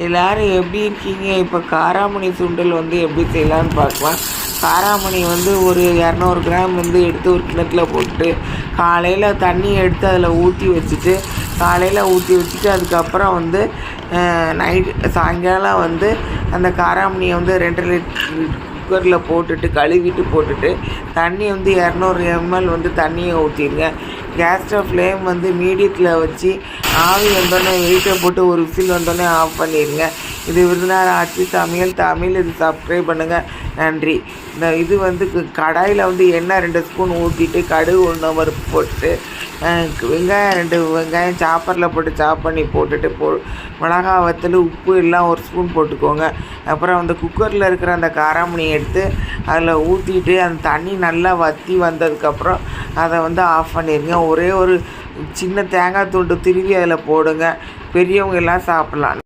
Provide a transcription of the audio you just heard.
எல்லாரும் எப்படி இருக்கீங்க? இப்போ காராமணி சுண்டல் வந்து எப்படி செய்யலான்னு பார்க்கலாம். காராமணி வந்து ஒரு 200 கிராம் வந்து எடுத்து ஒரு கிண்ணத்துல போட்டு காலையில் தண்ணி எடுத்து அதில் ஊற்றி வச்சுட்டு அதுக்கப்புறம் வந்து சாயங்காலம் வந்து அந்த காராமணியை வந்து 2 லிட்டர் குக்கரில் கழுவிட்டு தண்ணி வந்து 200 ml வந்து தண்ணியை ஊற்றிடுங்க. கேஸ் ஸ்டவ் ஃப்ளேம் வந்து மீடியத்தில் வச்சு ஆவி வந்தோடனே வெயிட்டை போட்டு ஒரு விசில் வந்தோடனே ஆஃப் பண்ணிடுங்க. இது விருதுநகர் ஆட்சி சமையல் தமிழ். இது சப்ஸ்கிரைப் பண்ணுங்கள். நன்றி. இது வந்து கடாயில் வந்து எண்ணெய் 2 ஸ்பூன் ஊற்றிட்டு கடுகு 1 பருப்பு போட்டு வெங்காயம் 2 வெங்காயம் சாப்பரில் போட்டு சாப் பண்ணி போட்டுட்டு மிளகா வத்தல் உப்பு எல்லாம் 1 ஸ்பூன் போட்டுக்கோங்க. அப்புறம் அந்த குக்கரில் இருக்கிற அந்த காராமணியை எடுத்து அதில் ஊற்றிட்டு அந்த தண்ணி நல்லா வற்றி வந்ததுக்கப்புறம் அதை வந்து ஆஃப் பண்ணிடுங்க. ஒரே ஒரு சின்ன தேங்காய் துண்டு திருவி அதில் போடுங்க. பெரியவங்க எல்லாம் சாப்பிட்லாம்.